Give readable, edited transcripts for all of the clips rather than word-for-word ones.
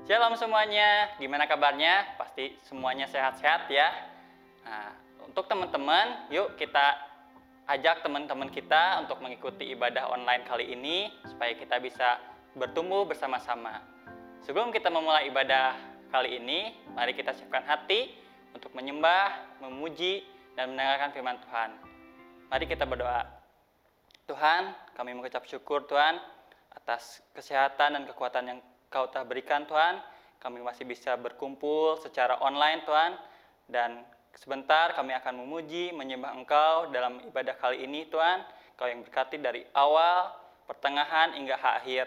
Shalom semuanya, gimana kabarnya? Pasti semuanya sehat-sehat ya. Nah, untuk teman-teman, yuk kita ajak teman-teman kita untuk mengikuti ibadah online kali ini supaya kita bisa bertumbuh bersama-sama. Sebelum kita memulai ibadah kali ini, mari kita siapkan hati untuk menyembah, memuji, dan mendengarkan firman Tuhan. Mari kita berdoa. Tuhan, kami mengucap syukur Tuhan atas kesehatan dan kekuatan yang Kau telah berikan Tuhan. Kami masih bisa berkumpul secara online Tuhan. Dan sebentar kami akan memuji, menyembah Engkau dalam ibadah kali ini Tuhan. Kau yang berkati dari awal, pertengahan hingga akhir.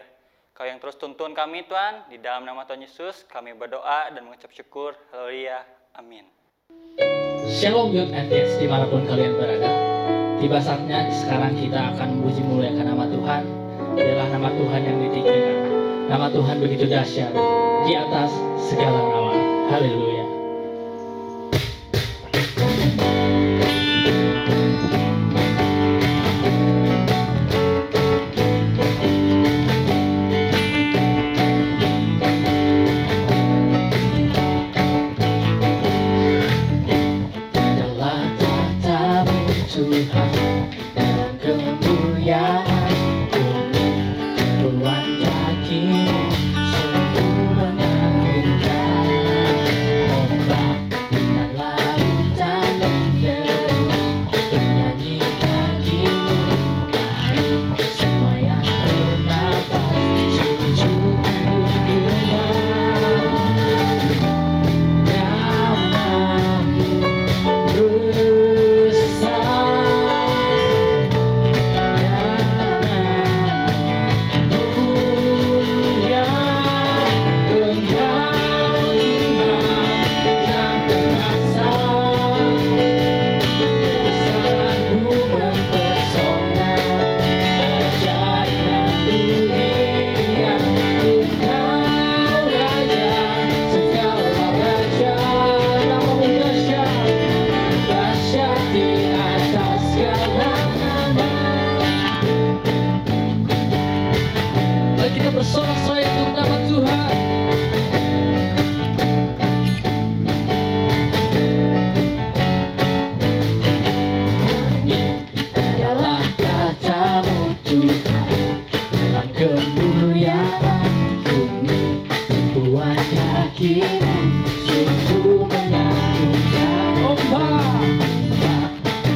Kau yang terus tuntun kami Tuhan. Di dalam nama Tuhan Yesus kami berdoa dan mengucap syukur. Haleluya. Amin. Shalom Youth and Kids dimanapun kalian berada. Tiba saatnya sekarang kita akan memuji muliakan nama Tuhan. Adalah nama Tuhan yang ditinggikan. Nama Tuhan begitu dahsyat di atas segala nama. Haleluya. Adalah tahta-Mu Tuhan dan kemuliaan bumi, Tuhan kaki-Mu sungguh mengagumkan. Ombak dan lautan menderu menyanyi bagi-Mu. Mari semua yang bernafas sujud menyembah. Nama-Mu kita bersorak-sorai untuk nama Tuhan. Adalah tahta-Mu Tuhan dalam kemuliaan bumi, tumpuan kaki-Mu sungguh mengagumkan. Ombak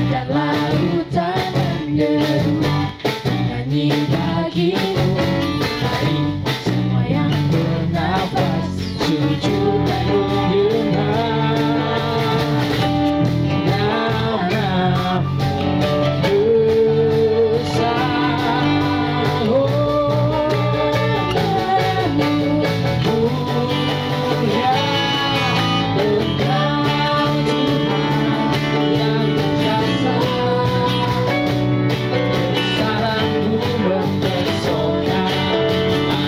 dan lautan menderu menyanyi bagi-Mu. Mari semua yang bernafas sujud dan menyembah. Nama-Mu besar, oh Nama-Mu mulia. Engkau Tuhan yang berjasa, kebesaran-Mu mempesona,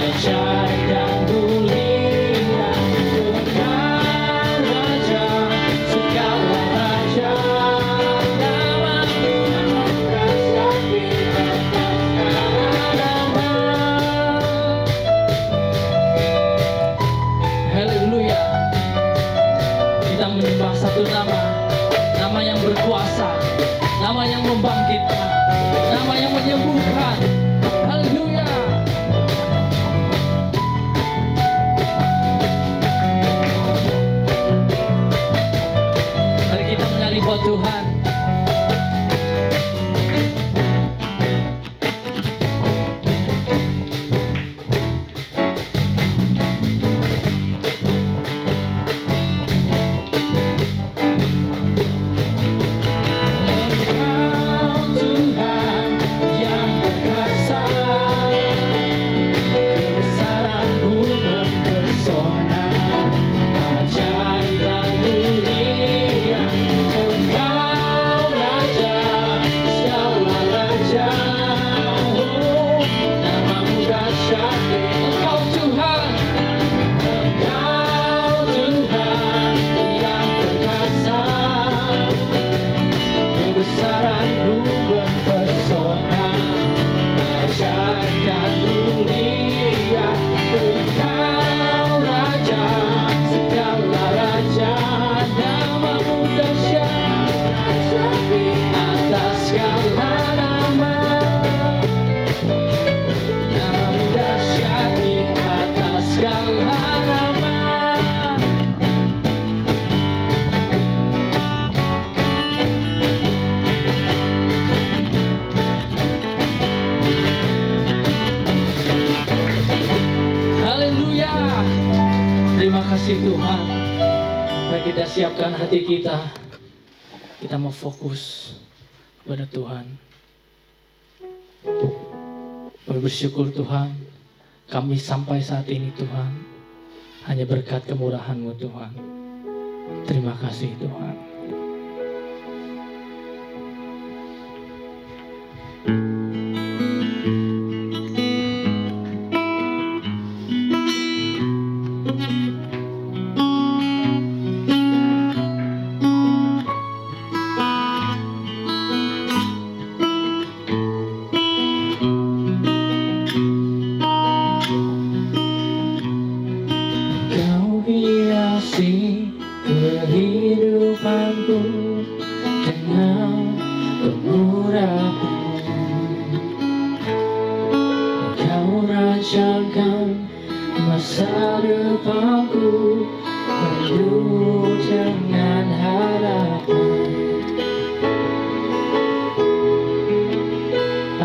ajaib dan mulia. Engkau Raja segala raja. Nama-Mu dahsyat di atas segala nama. Haleluya. Kita menyembah satu nama, nama yang berkuasa, nama yang membangkitkan, nama yang menyembuhkan. Haleluya. Mari kita menyanyi buat Tuhan. Engkau Tuhan yang berkuasa. kasih Tuhan. Mari kita siapkan hati kita. Kita mau fokus kepada Tuhan. Bersyukur Tuhan, kami sampai saat ini Tuhan, hanya berkat kemurahan-Mu Tuhan. Terima kasih Tuhan. Kehidupanku dengan kemurahan-Mu, Kau rancangkan masa depanku penuh dengan harapan.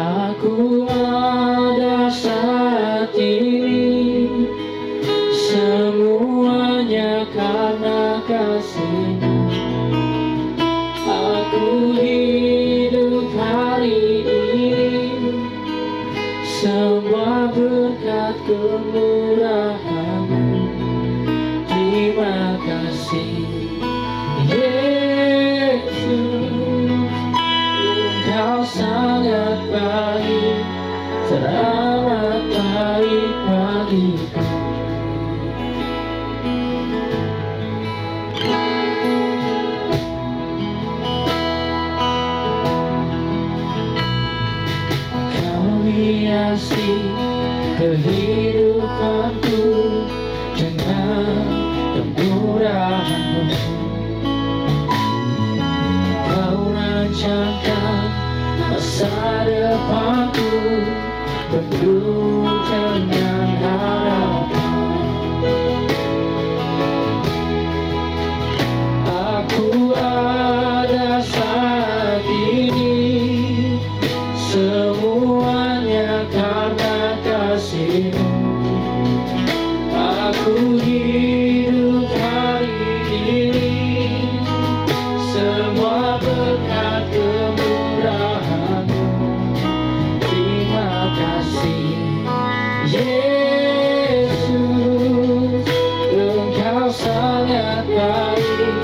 Aku ada saat ini, semuanya karena kasih-Mu. Aku hidup hari ini, semua berkat kemurahan-Mu. Terima kasih Yesus, Engkau sangat baik, teramat baik bagiku. Hiasi kehidupanku dengan kemurahan-Mu. Kau rancangkan masa depanku penuh dengan harapan. Aku ada saat ini, semuanya karena kasih-Mu. Aku hidup hari ini, semua berkat kemurahan-Mu. Terima kasih Yesus, Engkau sangat baik,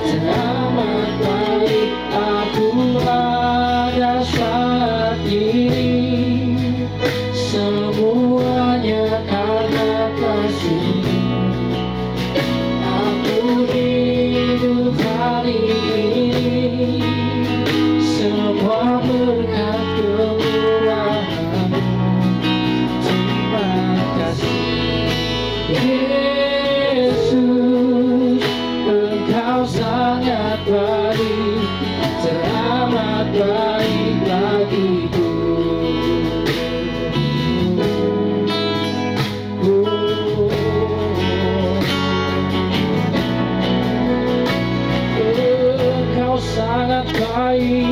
teramat baik. Aku ada saat ini, semuanya karena kasih-Mu. Aku hidup hari ini, semua berkat kemurahan-Mu. Terima kasih Yesus, Engkau sangat baik, teramat baik bagiku. Engkau sangat baik.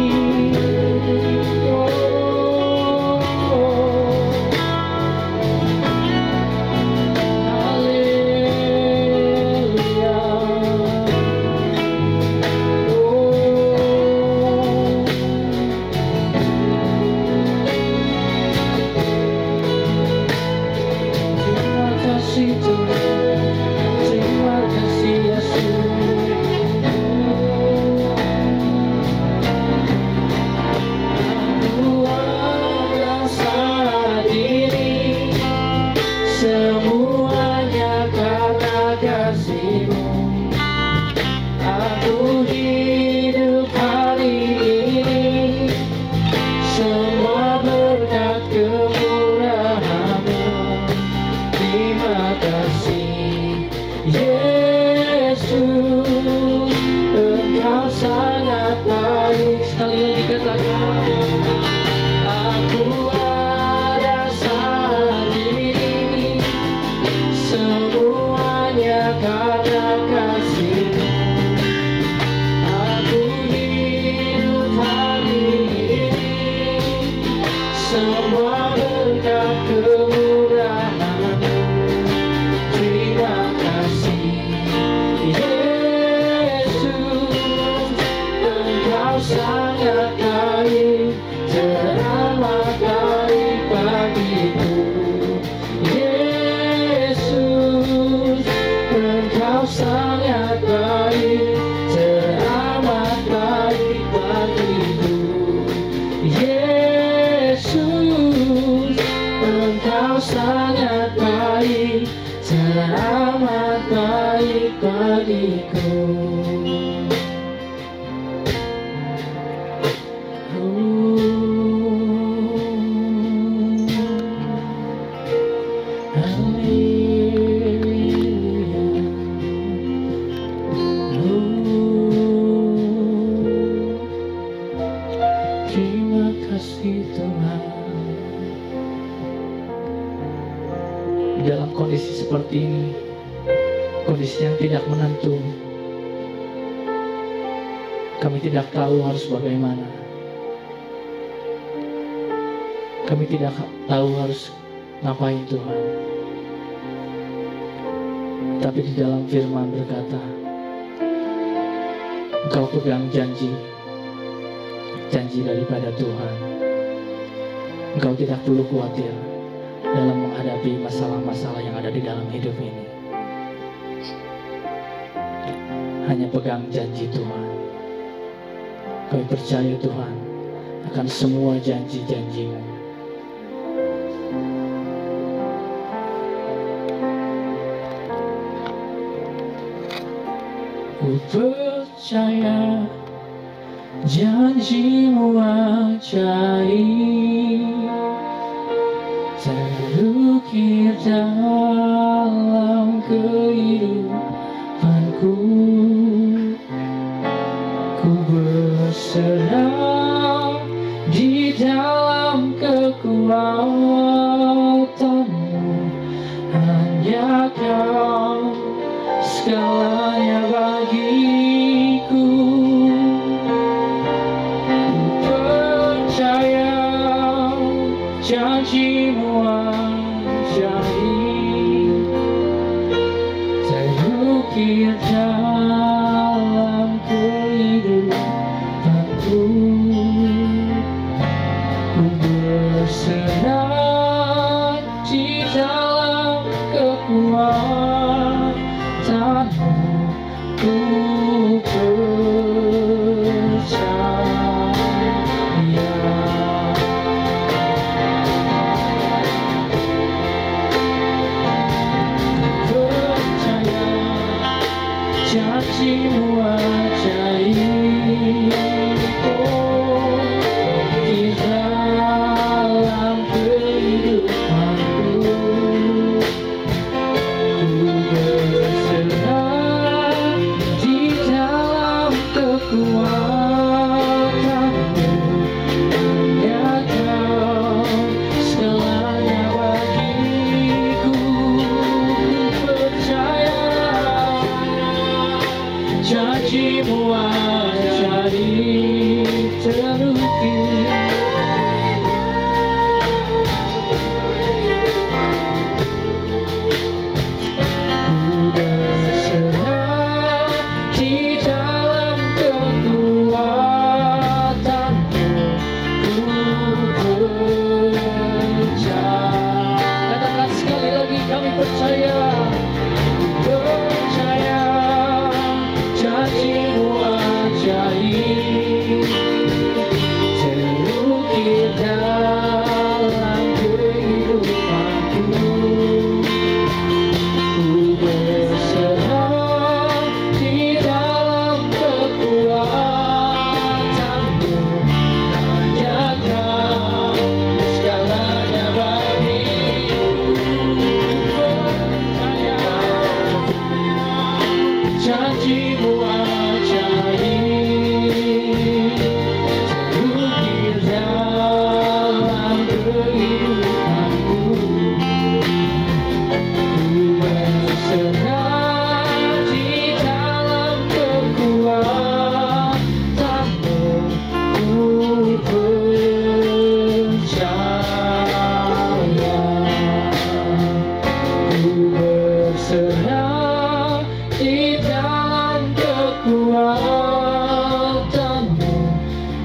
Haleluya. Terima kasih Tuhan, terima kasih Yesus. Aku ada saat ini, semuanya karena kasih-Mu. Aku hidup hari ini, semua berkat kemurahan-Mu. Terima kasih Yesus, Engkau sangat baik. Sekali lagi katakan, aku ada saat ini, semuanya karena kasih-Mu. Aku hidup hari ini, semua berkat kemurahan-Mu. Terima kasih pribadiku. Terima kasih Tuhan. Di dalam kondisi seperti ini, kondisi yang tidak menentu, kami tidak tahu harus bagaimana. Kami tidak tahu harus ngapain Tuhan. Tapi di dalam firman berkata, Engkau pegang janji daripada Tuhan. Engkau tidak perlu khawatir dalam menghadapi masalah-masalah yang ada di dalam hidup ini. Hanya pegang janji Tuhan. Kami percaya Tuhan akan semua janji-janji-Mu. Ku percaya janji-Mu ajaib, terukir dalam kehidupanku. Ku berserah di dalam kekuatan-Mu. Hanya Kau segalanya bagiku. Janji-Mu ajaib, terukir dalam kehidupanku. Ku berserah di dalam kekuatan-Mu. Ku janji-Mu ajaib, oh, di dalam kehidupanku. Ku berserah di dalam kekuatan-Mu. Hanya Kau segalanya bagiku. Ku percaya janji-Mu ajaib, terukir ku berserah di dalam kekuatan-Mu. Ku percaya. Katakan sekali lagi, kami percaya. Janji-Mu ajaib, terukir dalam kehidupanku. Ku berserah di dalam kekuatan-Mu. Hanya Kau segalanya bagiku. Janji-Mu ajaib, terukir dalam kehidupanku. Ku berserah di dalam kekuatan-Mu. Ku percaya. Ku berserah di dalam kekuatan-Mu.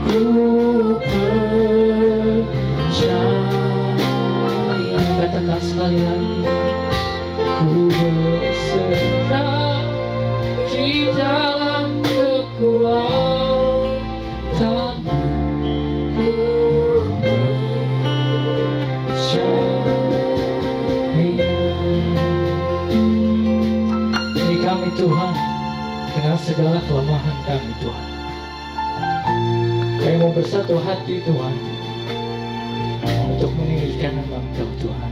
Ku percaya. Katakan sekali lagi. Ku berserah di dalam kekuatan-Mu. Ku percaya. Ini kami Tuhan, dengan segala kelemahan kami Tuhan. Kami mau bersatu hati Tuhan untuk meninggikan nama Engkau Tuhan.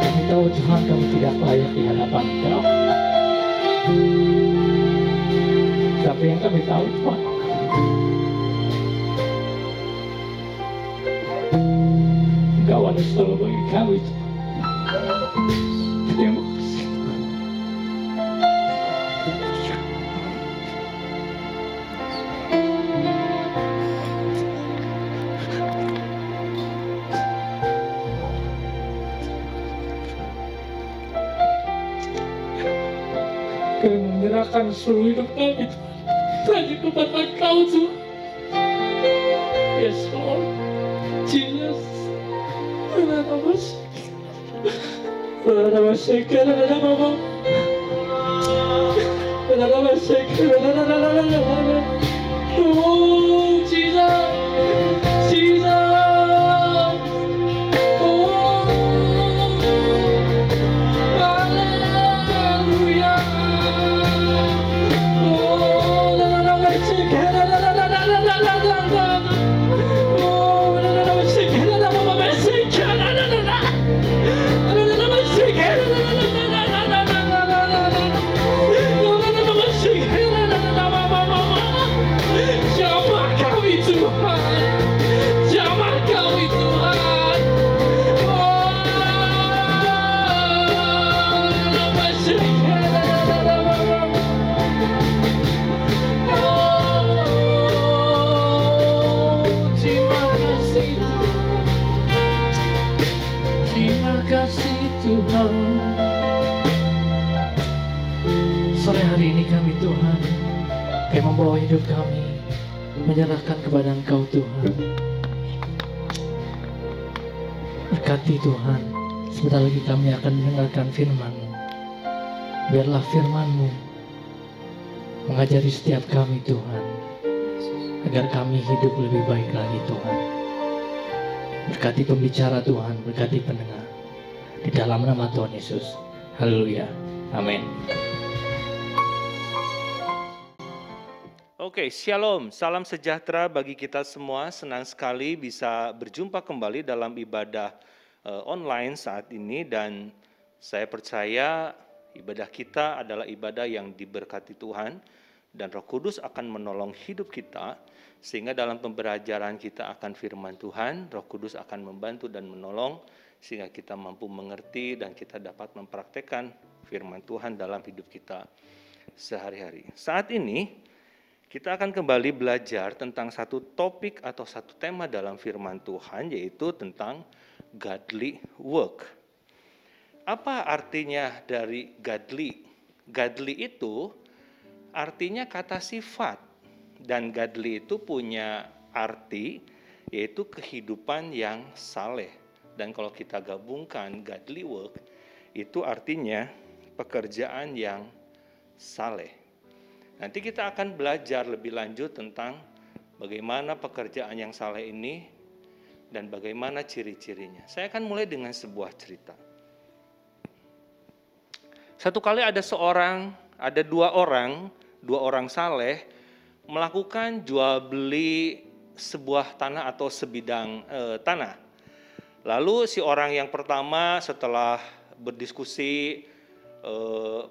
Kami tahu Tuhan kami tidak layak di hadapan Engkau, tapi yang kami tahu Tuhan, Engkau ada selalu bagi kami Tuhan. Terima kasih. Kami menyerahkan seluruh hidup kami Tuhan hanya kepada Engkau Tuhan. Yes Lord Jesus. Oh Jesus, Jesus. Oh, hallelujah. Oh, la la la la, shake, la la la la la la la la la la. Oh, la la la la, shake, la la la la la, shake, la la la la la. La la la la, shake, la la la la la la la la la la la. La la la la, shake, la la la la la la la la. Jamah kami Tuhan, jamah kami Tuhan. Oh, la la la, shake, la la la la la la. Terima kasih Tuhan. Sore hari ini kami Tuhan, kami membawa hidup kami, menyerahkan kepada Engkau Tuhan. Berkati Tuhan, sebentar lagi kami akan mendengarkan firman-Mu. Biarlah firman-Mu mengajari setiap kami Tuhan, agar kami hidup lebih baik lagi Tuhan. Berkati pembicara Tuhan, berkati pendengar. Di dalam nama Tuhan Yesus. Haleluya. Amin. Oke, shalom, salam sejahtera bagi kita semua. Senang sekali bisa berjumpa kembali dalam ibadah online saat ini, dan saya percaya ibadah kita adalah ibadah yang diberkati Tuhan, dan Roh Kudus akan menolong hidup kita, sehingga dalam pembelajaran kita akan firman Tuhan, Roh Kudus akan membantu dan menolong, sehingga kita mampu mengerti dan kita dapat mempraktekkan firman Tuhan dalam hidup kita sehari-hari. Saat ini, kita akan kembali belajar tentang satu topik atau satu tema dalam firman Tuhan, yaitu tentang godly work. Apa artinya dari godly? Godly itu artinya kata sifat, dan godly itu punya arti yaitu kehidupan yang saleh. Dan kalau kita gabungkan godly work, itu artinya pekerjaan yang saleh. Nanti kita akan belajar lebih lanjut tentang bagaimana pekerjaan yang saleh ini dan bagaimana ciri-cirinya. Saya akan mulai dengan sebuah cerita. Satu kali ada dua orang saleh melakukan jual beli sebuah tanah atau sebidang tanah. Lalu si orang yang pertama setelah berdiskusi,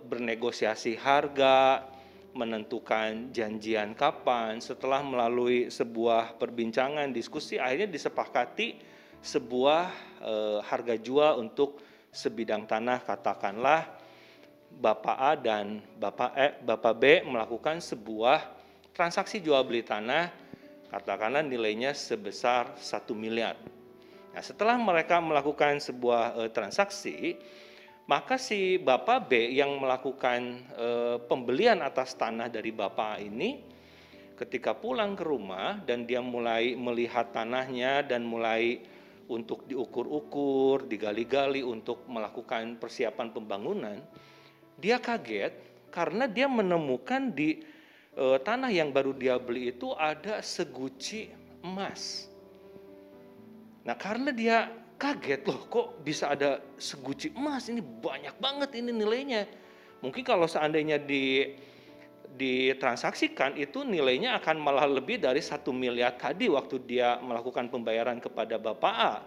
bernegosiasi harga, menentukan janjian kapan, setelah melalui sebuah perbincangan, diskusi, akhirnya disepakati sebuah harga jual untuk sebidang tanah. Katakanlah Bapak A dan Bapak B melakukan sebuah transaksi jual beli tanah, katakanlah nilainya sebesar 1 miliar. Nah, setelah mereka melakukan sebuah transaksi, maka si Bapak B yang melakukan pembelian atas tanah dari Bapak A ini, ketika pulang ke rumah dan dia mulai melihat tanahnya dan mulai untuk diukur-ukur, digali-gali untuk melakukan persiapan pembangunan, dia kaget karena dia menemukan di tanah yang baru dia beli itu ada seguci emas. Nah, karena dia kaget, loh kok bisa ada seguci emas, ini banyak banget ini nilainya. Mungkin kalau seandainya ditransaksikan itu nilainya akan malah lebih dari 1 miliar tadi waktu dia melakukan pembayaran kepada Bapak A.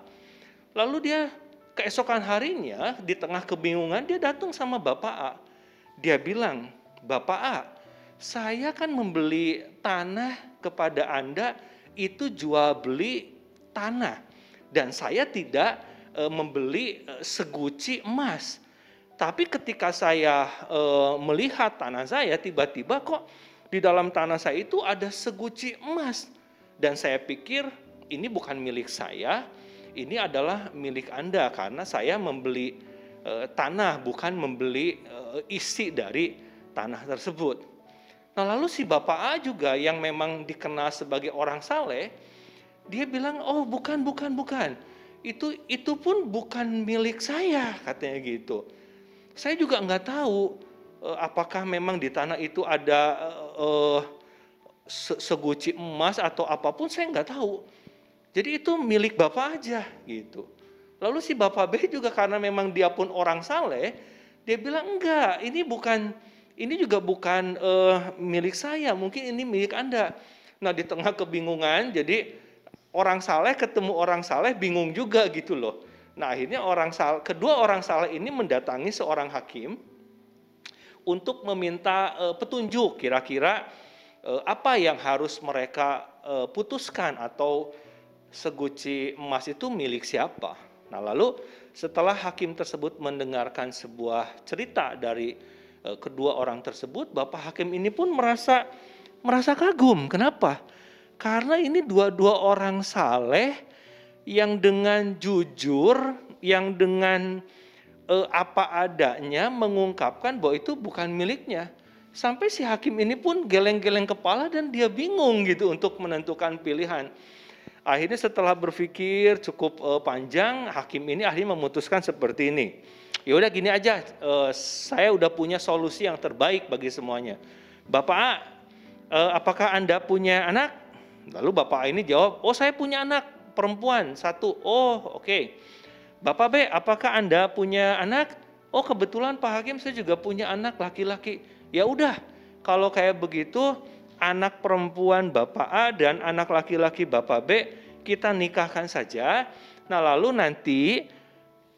Lalu dia keesokan harinya di tengah kebingungan dia datang sama Bapak A. Dia bilang, Bapak A, saya kan membeli tanah kepada Anda itu jual beli tanah. Dan saya tidak membeli seguci emas. Tapi ketika saya melihat tanah saya, tiba-tiba kok di dalam tanah saya itu ada seguci emas. Dan saya pikir ini bukan milik saya, ini adalah milik Anda karena saya membeli tanah, bukan membeli isi dari tanah tersebut. Nah lalu si Bapak A juga yang memang dikenal sebagai orang saleh, dia bilang, oh bukan. Itu pun bukan milik saya, katanya gitu. Saya juga nggak tahu apakah memang di tanah itu ada seguci emas atau apapun, saya nggak tahu. Jadi itu milik Bapak aja gitu. Lalu si Bapak B juga karena memang dia pun orang saleh, dia bilang enggak, ini juga bukan milik saya, mungkin ini milik Anda. Nah di tengah kebingungan, jadi orang saleh ketemu orang saleh bingung juga gitu loh. Nah akhirnya kedua orang saleh ini mendatangi seorang hakim untuk meminta petunjuk kira-kira apa yang harus mereka putuskan atau seguci emas itu milik siapa. Nah lalu setelah hakim tersebut mendengarkan sebuah cerita dari kedua orang tersebut, Bapak hakim ini pun merasa kagum. Kenapa? Karena ini dua-dua orang saleh yang dengan jujur, yang dengan apa adanya mengungkapkan bahwa itu bukan miliknya. Sampai si hakim ini pun geleng-geleng kepala dan dia bingung gitu untuk menentukan pilihan. Akhirnya setelah berpikir cukup panjang, hakim ini akhirnya memutuskan seperti ini. Ya udah gini aja, saya udah punya solusi yang terbaik bagi semuanya. Bapak A, apakah Anda punya anak? Lalu Bapak A ini jawab, oh saya punya anak perempuan 1. Oh oke. Bapak B, apakah Anda punya anak? Oh kebetulan Pak Hakim saya juga punya anak laki-laki. Ya udah, kalau kayak begitu anak perempuan Bapak A dan anak laki-laki Bapak B kita nikahkan saja. Nah lalu nanti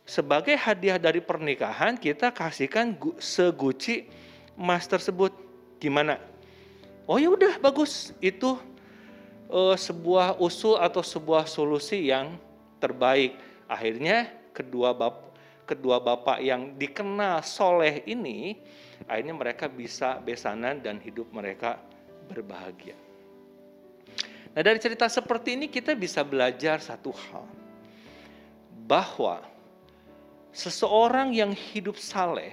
sebagai hadiah dari pernikahan kita kasihkan seguci emas tersebut. Gimana? Oh ya udah bagus, itu sebuah usul atau sebuah solusi yang terbaik. Akhirnya kedua bapak yang dikenal soleh ini, akhirnya mereka bisa besanan dan hidup mereka berbahagia. Nah dari cerita seperti ini kita bisa belajar satu hal, bahwa seseorang yang hidup saleh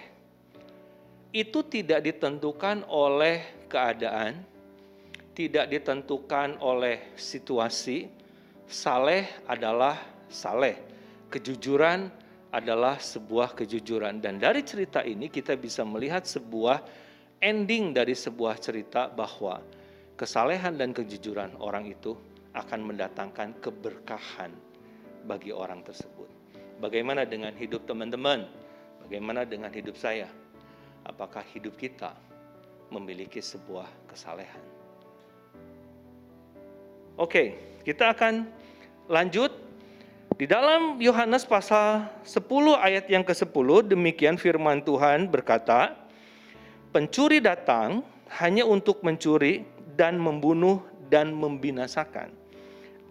itu tidak ditentukan oleh keadaan, tidak ditentukan oleh situasi. Saleh adalah saleh. Kejujuran adalah sebuah kejujuran. Dan dari cerita ini kita bisa melihat sebuah ending dari sebuah cerita bahwa kesalehan dan kejujuran orang itu akan mendatangkan keberkahan bagi orang tersebut. Bagaimana dengan hidup teman-teman? Bagaimana dengan hidup saya? Apakah hidup kita memiliki sebuah kesalehan? Oke, kita akan lanjut. Di dalam Yohanes pasal 10 ayat yang ke-10, demikian firman Tuhan berkata, pencuri datang hanya untuk mencuri dan membunuh dan membinasakan.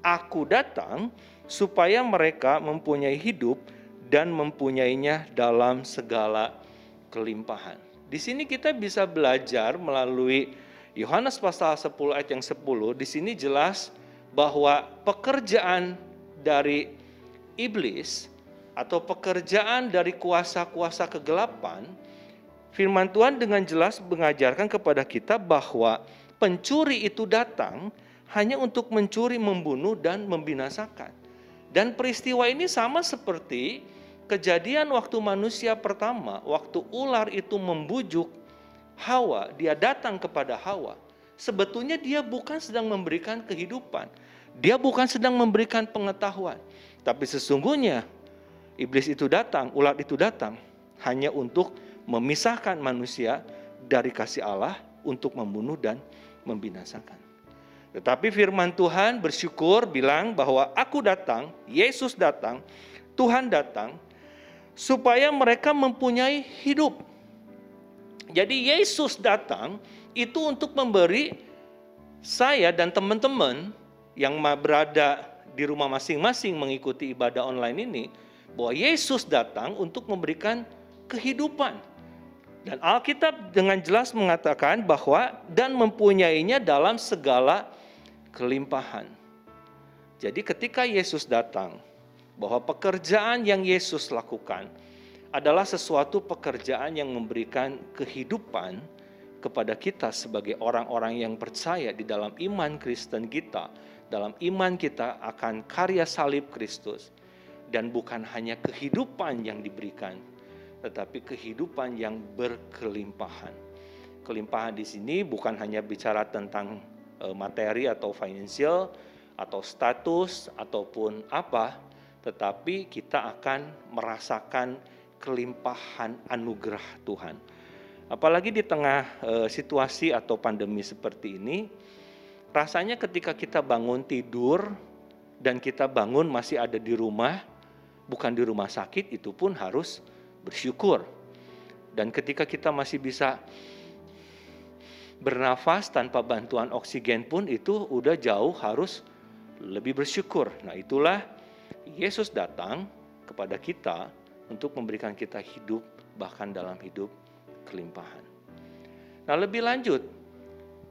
Aku datang supaya mereka mempunyai hidup dan mempunyainya dalam segala kelimpahan. Di sini kita bisa belajar melalui Yohanes pasal 10 ayat yang 10, di sini jelas bahwa pekerjaan dari iblis atau pekerjaan dari kuasa-kuasa kegelapan, firman Tuhan dengan jelas mengajarkan kepada kita bahwa pencuri itu datang hanya untuk mencuri, membunuh, dan membinasakan. Dan peristiwa ini sama seperti kejadian waktu manusia pertama, waktu ular itu membujuk Hawa, dia datang kepada Hawa. Sebetulnya dia bukan sedang memberikan kehidupan, dia bukan sedang memberikan pengetahuan, tapi sesungguhnya iblis itu datang, ular itu datang hanya untuk memisahkan manusia dari kasih Allah untuk membunuh dan membinasakan. Tetapi firman Tuhan bersyukur bilang bahwa aku datang, Yesus datang, Tuhan datang, supaya mereka mempunyai hidup. Jadi Yesus datang itu untuk memberi saya dan teman-teman yang berada di rumah masing-masing mengikuti ibadah online ini, bahwa Yesus datang untuk memberikan kehidupan. Dan Alkitab dengan jelas mengatakan bahwa dan mempunyainya dalam segala kelimpahan. Jadi ketika Yesus datang, bahwa pekerjaan yang Yesus lakukan adalah sesuatu pekerjaan yang memberikan kehidupan kepada kita sebagai orang-orang yang percaya di dalam iman Kristen kita, dalam iman kita akan karya salib Kristus. Dan bukan hanya kehidupan yang diberikan, tetapi kehidupan yang berkelimpahan. Kelimpahan di sini bukan hanya bicara tentang materi atau financial atau status ataupun apa, tetapi kita akan merasakan kelimpahan anugerah Tuhan. Apalagi di tengah situasi atau pandemi seperti ini, rasanya ketika kita bangun tidur dan kita bangun masih ada di rumah, bukan di rumah sakit, itu pun harus bersyukur. Dan ketika kita masih bisa bernafas tanpa bantuan oksigen pun itu udah jauh harus lebih bersyukur. Nah itulah Yesus datang kepada kita untuk memberikan kita hidup, bahkan dalam hidup kelimpahan. Nah lebih lanjut,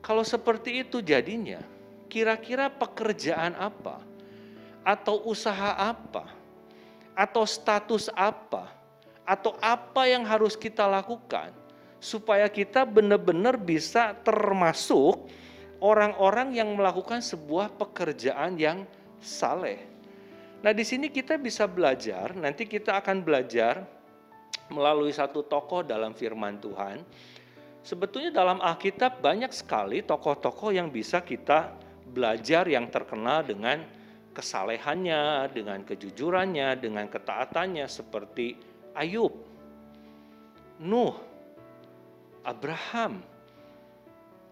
kalau seperti itu jadinya, kira-kira pekerjaan apa, atau usaha apa, atau status apa, atau apa yang harus kita lakukan supaya kita benar-benar bisa termasuk orang-orang yang melakukan sebuah pekerjaan yang saleh. Nah, di sini kita bisa belajar, nanti kita akan belajar melalui satu tokoh dalam firman Tuhan. Sebetulnya dalam Alkitab banyak sekali tokoh-tokoh yang bisa kita belajar yang terkenal dengan kesalehannya, dengan kejujurannya, dengan ketaatannya seperti Ayub, Nuh, Abraham.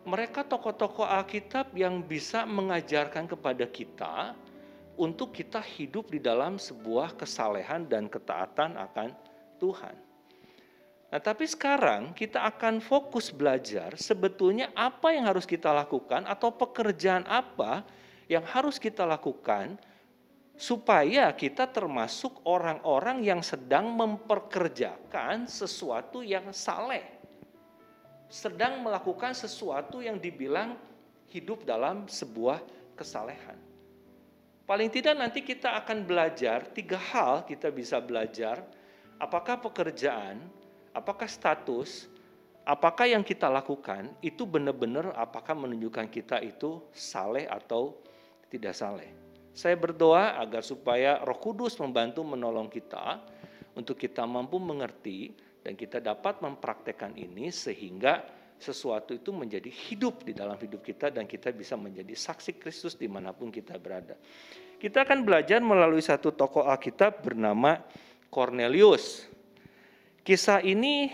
Mereka tokoh-tokoh Alkitab yang bisa mengajarkan kepada kita untuk kita hidup di dalam sebuah kesalehan dan ketaatan akan Tuhan. Nah, tapi sekarang kita akan fokus belajar sebetulnya apa yang harus kita lakukan atau pekerjaan apa yang harus kita lakukan supaya kita termasuk orang-orang yang sedang memperkerjakan sesuatu yang saleh. Sedang melakukan sesuatu yang dibilang hidup dalam sebuah kesalehan. Paling tidak nanti kita akan belajar 3 hal kita bisa belajar. Apakah pekerjaan, apakah status, apakah yang kita lakukan itu benar-benar apakah menunjukkan kita itu saleh atau tidak saleh. Saya berdoa agar supaya Roh Kudus membantu menolong kita untuk kita mampu mengerti dan kita dapat mempraktekkan ini sehingga sesuatu itu menjadi hidup di dalam hidup kita dan kita bisa menjadi saksi Kristus dimanapun kita berada. Kita akan belajar melalui satu tokoh Alkitab bernama Kornelius. Kisah ini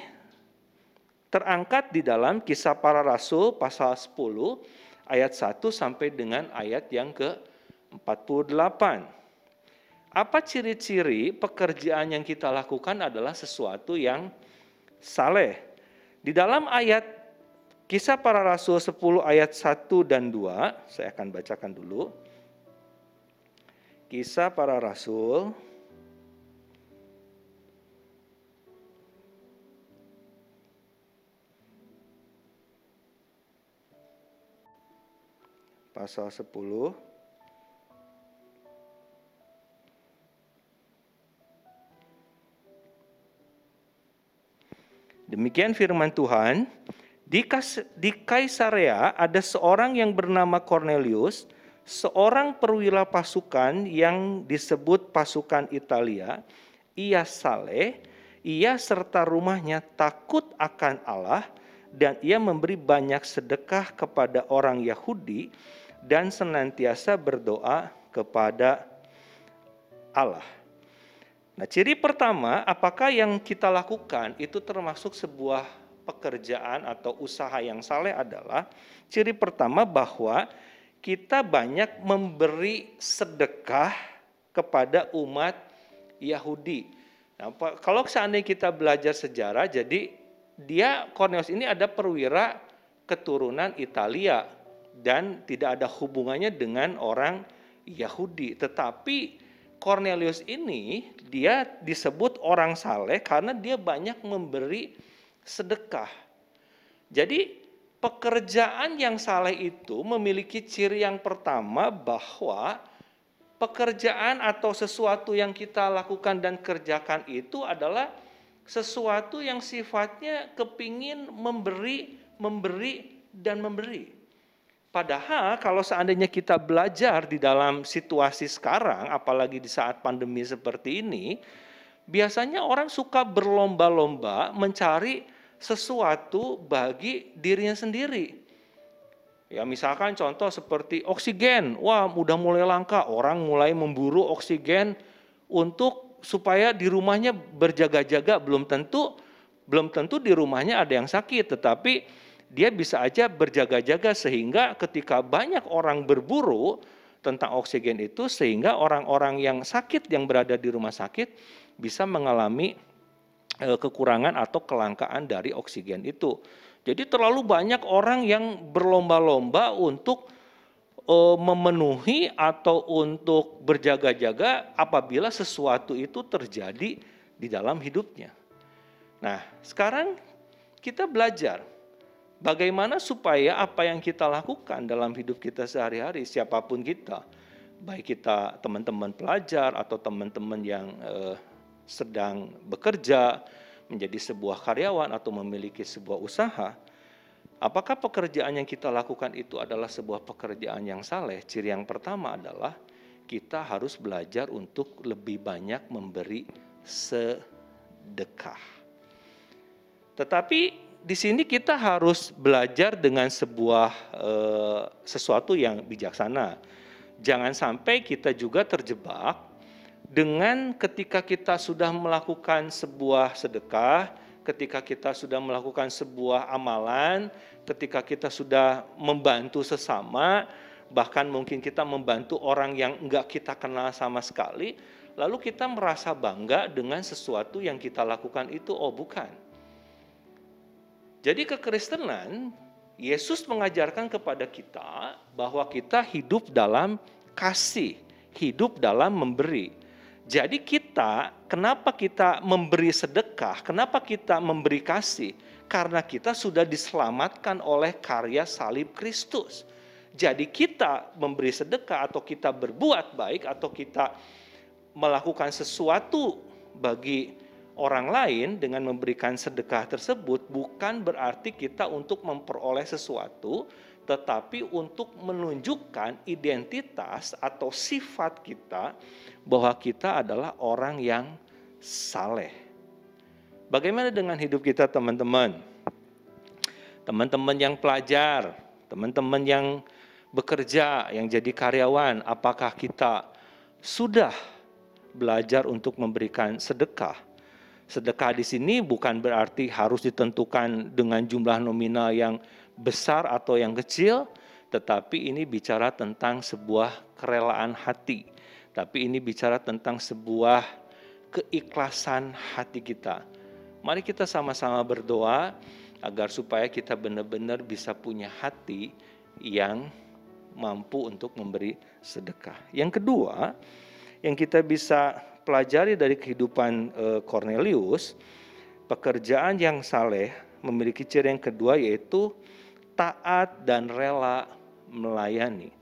terangkat di dalam Kisah Para Rasul pasal 10 ayat 1 sampai dengan ayat yang ke-48. Apa ciri-ciri pekerjaan yang kita lakukan adalah sesuatu yang saleh? Di dalam ayat Kisah Para Rasul 10 ayat 1 dan 2, saya akan bacakan dulu. Kisah Para Rasul pasal 10 demikian firman Tuhan. Di Kaisarea ada seorang yang bernama Kornelius, seorang perwira pasukan yang disebut pasukan Italia. Ia saleh, ia serta rumahnya takut akan Allah, dan ia memberi banyak sedekah kepada orang Yahudi dan senantiasa berdoa kepada Allah. Nah, ciri pertama, apakah yang kita lakukan itu termasuk sebuah pekerjaan atau usaha yang saleh adalah ciri pertama bahwa kita banyak memberi sedekah kepada umat Yahudi. Nah, kalau seandainya kita belajar sejarah, jadi Cornelius ini ada perwira keturunan Italia dan tidak ada hubungannya dengan orang Yahudi. Tetapi Cornelius ini dia disebut orang saleh karena dia banyak memberi sedekah. Jadi pekerjaan yang saleh itu memiliki ciri yang pertama bahwa pekerjaan atau sesuatu yang kita lakukan dan kerjakan itu adalah sesuatu yang sifatnya kepingin memberi, dan memberi. Padahal kalau seandainya kita belajar di dalam situasi sekarang, apalagi di saat pandemi seperti ini, biasanya orang suka berlomba-lomba mencari sesuatu bagi dirinya sendiri. Ya, misalkan contoh seperti oksigen, wah udah mulai langka, orang mulai memburu oksigen untuk supaya di rumahnya berjaga-jaga, belum tentu di rumahnya ada yang sakit, tetapi dia bisa aja berjaga-jaga sehingga ketika banyak orang berburu tentang oksigen itu, sehingga orang-orang yang sakit yang berada di rumah sakit bisa mengalami kekurangan atau kelangkaan dari oksigen itu. Jadi terlalu banyak orang yang berlomba-lomba untuk memenuhi atau untuk berjaga-jaga apabila sesuatu itu terjadi di dalam hidupnya. Nah, sekarang kita belajar bagaimana supaya apa yang kita lakukan dalam hidup kita sehari-hari, siapapun kita, baik kita teman-teman pelajar atau teman-teman yang sedang bekerja, menjadi sebuah karyawan atau memiliki sebuah usaha, apakah pekerjaan yang kita lakukan itu adalah sebuah pekerjaan yang saleh? Ciri yang pertama adalah kita harus belajar untuk lebih banyak memberi sedekah. Tetapi di sini kita harus belajar dengan sebuah sesuatu yang bijaksana. Jangan sampai kita juga terjebak dengan ketika kita sudah melakukan sebuah sedekah, ketika kita sudah melakukan sebuah amalan, ketika kita sudah membantu sesama, bahkan mungkin kita membantu orang yang enggak kita kenal sama sekali, lalu kita merasa bangga dengan sesuatu yang kita lakukan itu. Oh, bukan. Jadi kekristenan, Yesus mengajarkan kepada kita bahwa kita hidup dalam kasih, hidup dalam memberi. Jadi kenapa kita memberi sedekah, kenapa kita memberi kasih? Karena kita sudah diselamatkan oleh karya salib Kristus. Jadi kita memberi sedekah atau kita berbuat baik atau kita melakukan sesuatu bagi orang lain dengan memberikan sedekah tersebut bukan berarti kita untuk memperoleh sesuatu, tetapi untuk menunjukkan identitas atau sifat kita bahwa kita adalah orang yang saleh. Bagaimana dengan hidup kita, teman-teman? Teman-teman yang pelajar, teman-teman yang bekerja, yang jadi karyawan, apakah kita sudah belajar untuk memberikan sedekah? Sedekah di sini bukan berarti harus ditentukan dengan jumlah nominal yang besar atau yang kecil, tetapi ini bicara tentang sebuah kerelaan hati. Tapi ini bicara tentang sebuah keikhlasan hati kita. Mari kita sama-sama berdoa agar supaya kita benar-benar bisa punya hati yang mampu untuk memberi sedekah. Yang kedua, yang kita bisa pelajari dari kehidupan Cornelius, pekerjaan yang saleh memiliki ciri yang kedua, yaitu taat dan rela melayani.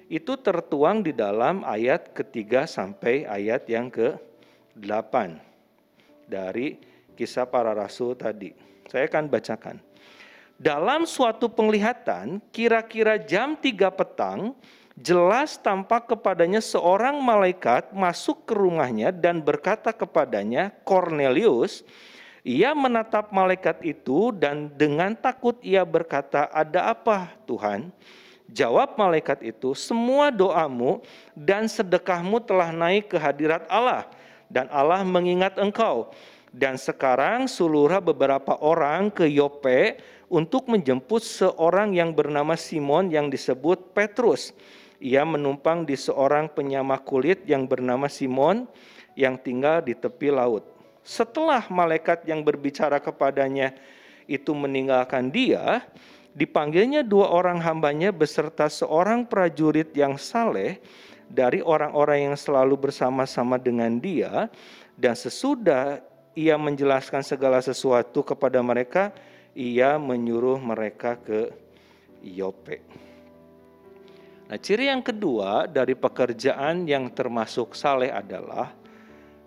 Itu tertuang di dalam ayat ketiga sampai ayat yang ke-8 dari Kisah Para Rasul tadi. Saya akan bacakan. Dalam suatu penglihatan, kira-kira jam 3 petang, jelas tampak kepadanya seorang malaikat masuk ke rumahnya dan berkata kepadanya, Cornelius. Ia menatap malaikat itu dan dengan takut ia berkata, ada apa Tuhan? Jawab malaikat itu, semua doamu dan sedekahmu telah naik ke hadirat Allah. dan Allah mengingat engkau. Dan sekarang suluhlah beberapa orang ke Yope untuk menjemput seorang yang bernama Simon yang disebut Petrus. Ia menumpang di seorang penyama kulit yang bernama Simon yang tinggal di tepi laut. Setelah malaikat yang berbicara kepadanya itu meninggalkan dia, dipanggilnya 2 orang hambanya beserta seorang prajurit yang saleh dari orang-orang yang selalu bersama-sama dengan dia, dan sesudah ia menjelaskan segala sesuatu kepada mereka, ia menyuruh mereka ke Yope. Nah, ciri yang kedua dari pekerjaan yang termasuk saleh adalah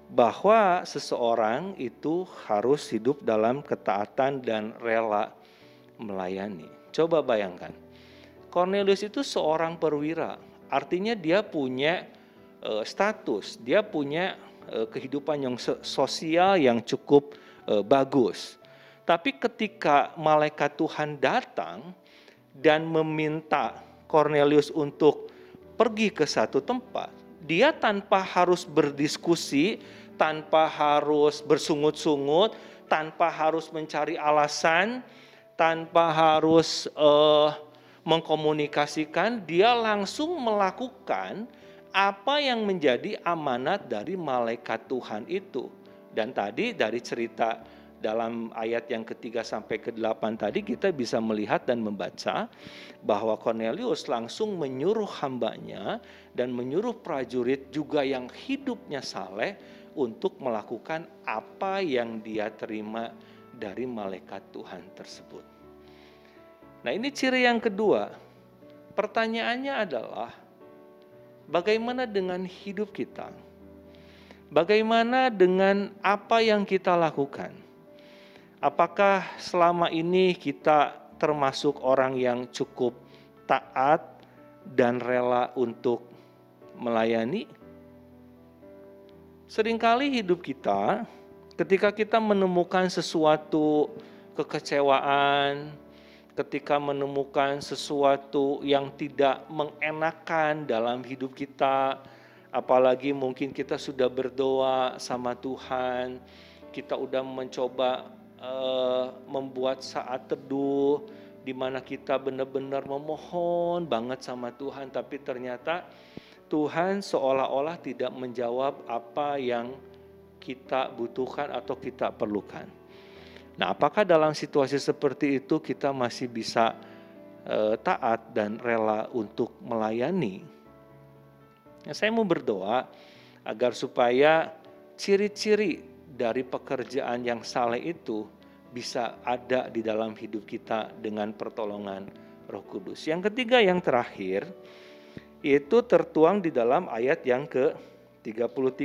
bahwa seseorang itu harus hidup dalam ketaatan dan rela melayani. Coba bayangkan, Cornelius itu seorang perwira, artinya dia punya status, dia punya kehidupan yang sosial yang cukup bagus. Tapi ketika malaikat Tuhan datang dan meminta Cornelius untuk pergi ke satu tempat, dia tanpa harus berdiskusi, tanpa harus bersungut-sungut, tanpa harus mencari alasan, tanpa harus mengkomunikasikan, dia langsung melakukan apa yang menjadi amanat dari malaikat Tuhan itu. Dan tadi dari cerita dalam ayat yang ketiga sampai ke-8 tadi kita bisa melihat dan membaca bahwa Cornelius langsung menyuruh hambanya dan menyuruh prajurit juga yang hidupnya saleh untuk melakukan apa yang dia terima dari malaikat Tuhan tersebut. Nah, ini ciri yang kedua. Pertanyaannya adalah, bagaimana dengan hidup kita? Bagaimana dengan apa yang kita lakukan? Apakah selama ini kita termasuk orang yang cukup taat dan rela untuk melayani? Seringkali hidup kita, ketika kita menemukan sesuatu kekecewaan, ketika menemukan sesuatu yang tidak mengenakan dalam hidup kita, apalagi mungkin kita sudah berdoa sama Tuhan, kita udah mencoba membuat saat teduh di mana kita benar-benar memohon banget sama Tuhan, tapi ternyata Tuhan seolah-olah tidak menjawab apa yang kita butuhkan atau kita perlukan. Nah, apakah dalam situasi seperti itu kita masih bisa taat dan rela untuk melayani? Nah, saya mau berdoa agar supaya ciri-ciri dari pekerjaan yang saleh itu bisa ada di dalam hidup kita dengan pertolongan Roh Kudus. Yang ketiga, yang terakhir, itu tertuang di dalam ayat yang ke-33.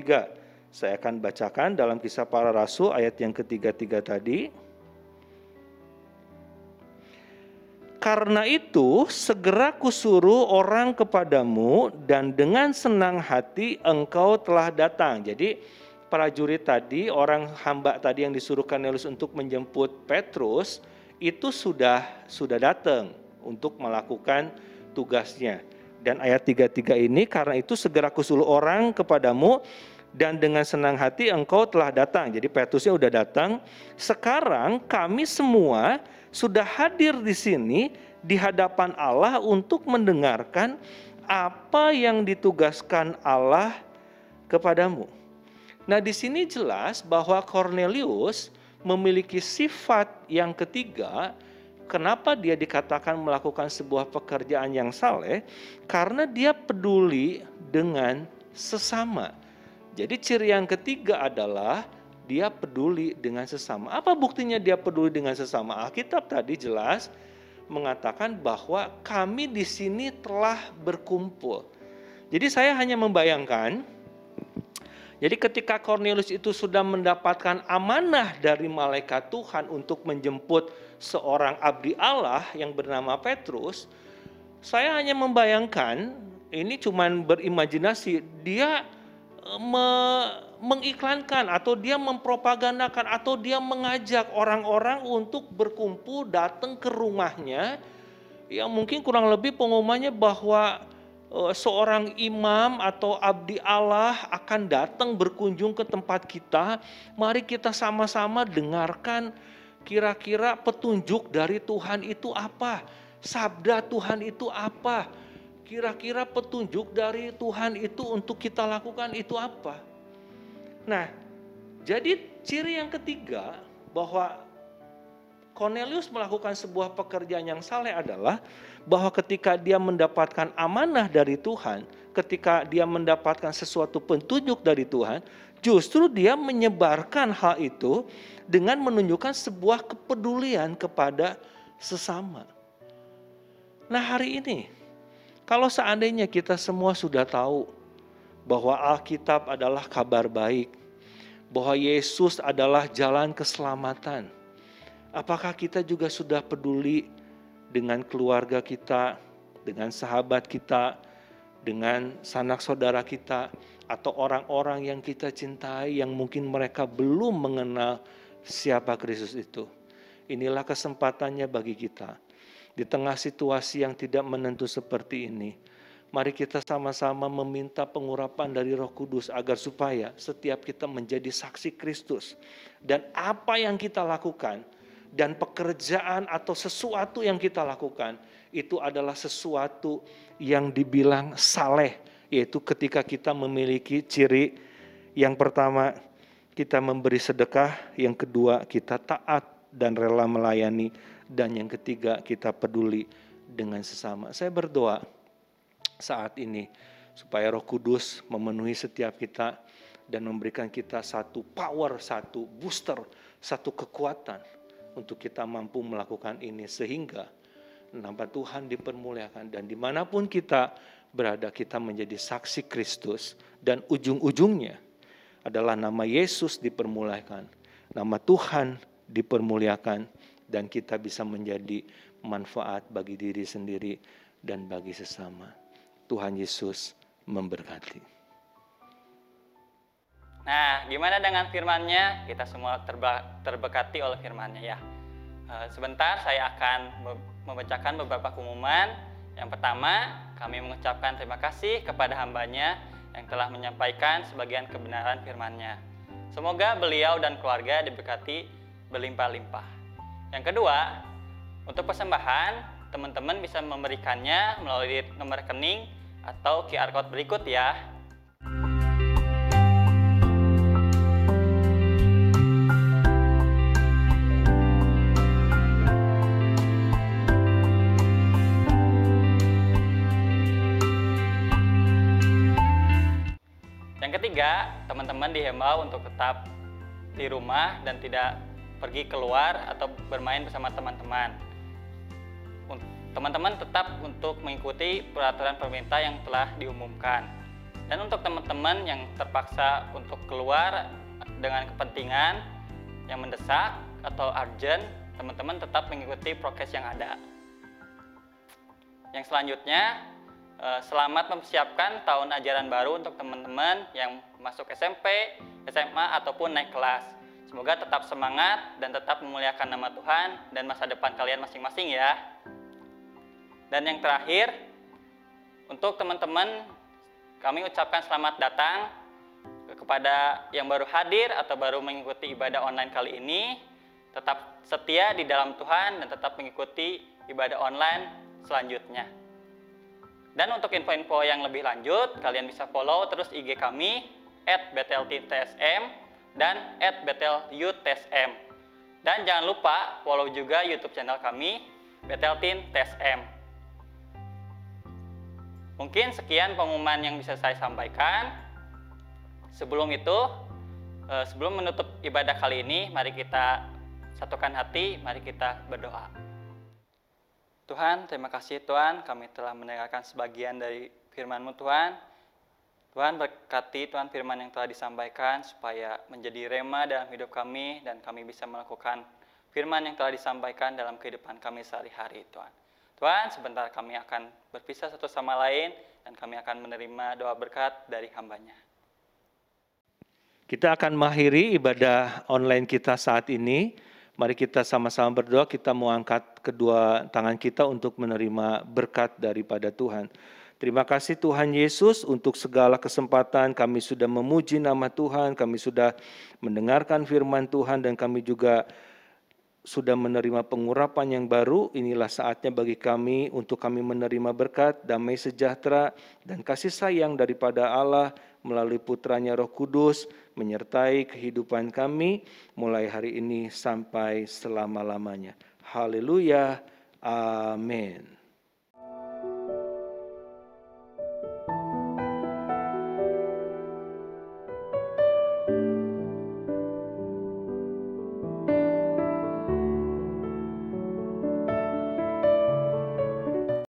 Saya akan bacakan dalam Kisah Para Rasul ayat yang ke-33 tadi. Karena itu segera kusuruh orang kepadamu dan dengan senang hati engkau telah datang. Jadi prajurit tadi, orang hamba tadi yang disuruh Cornelius untuk menjemput Petrus, itu sudah datang untuk melakukan tugasnya. Dan ayat 33 ini, karena itu segera kusuruh orang kepadamu dan dengan senang hati engkau telah datang. Jadi Petrusnya udah datang. Sekarang kami semua sudah hadir di sini di hadapan Allah untuk mendengarkan apa yang ditugaskan Allah kepadamu. Nah, di sini jelas bahwa Cornelius memiliki sifat yang ketiga. Kenapa dia dikatakan melakukan sebuah pekerjaan yang saleh? Karena dia peduli dengan sesama. Jadi ciri yang ketiga adalah dia peduli dengan sesama. Apa buktinya dia peduli dengan sesama? Alkitab tadi jelas mengatakan bahwa kami di sini telah berkumpul. Jadi saya hanya membayangkan, jadi ketika Cornelius itu sudah mendapatkan amanah dari malaikat Tuhan untuk menjemput seorang abdi Allah yang bernama Petrus, saya hanya membayangkan, ini cuman berimajinasi, dia mengiklankan atau dia mempropagandakan atau dia mengajak orang-orang untuk berkumpul datang ke rumahnya, yang mungkin kurang lebih pengumumannya bahwa seorang imam atau abdi Allah akan datang berkunjung ke tempat kita, mari kita sama-sama dengarkan kira-kira petunjuk dari Tuhan itu apa? Sabda Tuhan itu apa? Kira-kira petunjuk dari Tuhan itu untuk kita lakukan itu apa? Nah, jadi ciri yang ketiga bahwa Cornelius melakukan sebuah pekerjaan yang saleh adalah bahwa ketika dia mendapatkan amanah dari Tuhan, ketika dia mendapatkan sesuatu petunjuk dari Tuhan, justru dia menyebarkan hal itu dengan menunjukkan sebuah kepedulian kepada sesama. Nah, hari ini, kalau seandainya kita semua sudah tahu bahwa Alkitab adalah kabar baik, bahwa Yesus adalah jalan keselamatan, apakah kita juga sudah peduli dengan keluarga kita, dengan sahabat kita, dengan sanak saudara kita, atau orang-orang yang kita cintai yang mungkin mereka belum mengenal siapa Kristus itu? Inilah kesempatannya bagi kita. Di tengah situasi yang tidak menentu seperti ini, mari kita sama-sama meminta pengurapan dari Roh Kudus agar supaya setiap kita menjadi saksi Kristus. Dan apa yang kita lakukan dan pekerjaan atau sesuatu yang kita lakukan itu adalah sesuatu yang dibilang saleh, yaitu ketika kita memiliki ciri yang pertama kita memberi sedekah, yang kedua kita taat dan rela melayani, dan yang ketiga kita peduli dengan sesama. Saya berdoa saat ini supaya Roh Kudus memenuhi setiap kita dan memberikan kita satu power, satu booster, satu kekuatan untuk kita mampu melakukan ini sehingga nama Tuhan dipermuliakan dan dimanapun kita berada kita menjadi saksi Kristus dan ujung-ujungnya adalah nama Yesus dipermuliakan, nama Tuhan dipermuliakan dan kita bisa menjadi manfaat bagi diri sendiri dan bagi sesama. Tuhan Yesus memberkati. Nah, gimana dengan firman-Nya? Kita semua terberkati oleh firman-Nya ya. Sebentar saya akan membacakan beberapa pengumuman. Yang pertama, kami mengucapkan terima kasih kepada hamba-Nya yang telah menyampaikan sebagian kebenaran firman-Nya. Semoga beliau dan keluarga diberkati berlimpah-limpah. Yang kedua, untuk persembahan, teman-teman bisa memberikannya melalui nomor rekening atau QR Code berikut ya. Yang ketiga, teman-teman dihimbau untuk tetap di rumah dan tidak pergi keluar atau bermain bersama teman-teman. Teman-teman tetap untuk mengikuti peraturan pemerintah yang telah diumumkan. Dan untuk teman-teman yang terpaksa untuk keluar dengan kepentingan yang mendesak atau urgent, teman-teman tetap mengikuti prokes yang ada. Yang selanjutnya, selamat mempersiapkan tahun ajaran baru untuk teman-teman yang masuk SMP, SMA, ataupun naik kelas. Semoga tetap semangat dan tetap memuliakan nama Tuhan dan masa depan kalian masing-masing ya. Dan yang terakhir, untuk teman-teman kami ucapkan selamat datang kepada yang baru hadir atau baru mengikuti ibadah online kali ini. Tetap setia di dalam Tuhan dan tetap mengikuti ibadah online selanjutnya. Dan untuk info-info yang lebih lanjut, kalian bisa follow terus IG kami @BethelTeamTSM dan @BethelYouthTSM. Dan jangan lupa follow juga YouTube channel kami BethelTeamTSM. Mungkin sekian pengumuman yang bisa saya sampaikan. Sebelum itu, sebelum menutup ibadah kali ini, mari kita satukan hati, mari kita berdoa. Tuhan, terima kasih Tuhan, kami telah mendengarkan sebagian dari firman-Mu Tuhan. Tuhan berkati Tuhan firman yang telah disampaikan supaya menjadi rema dalam hidup kami dan kami bisa melakukan firman yang telah disampaikan dalam kehidupan kami sehari-hari Tuhan. Tuhan, sebentar kami akan berpisah satu sama lain dan kami akan menerima doa berkat dari hamba-Nya. Kita akan mengakhiri ibadah online kita saat ini. Mari kita sama-sama berdoa, kita mau angkat kedua tangan kita untuk menerima berkat daripada Tuhan. Terima kasih Tuhan Yesus untuk segala kesempatan kami sudah memuji nama Tuhan, kami sudah mendengarkan firman Tuhan dan kami juga sudah menerima pengurapan yang baru. Inilah saatnya bagi kami untuk kami menerima berkat, damai sejahtera, dan kasih sayang daripada Allah melalui putranya Roh Kudus menyertai kehidupan kami mulai hari ini sampai selama-lamanya. Haleluya. Amin.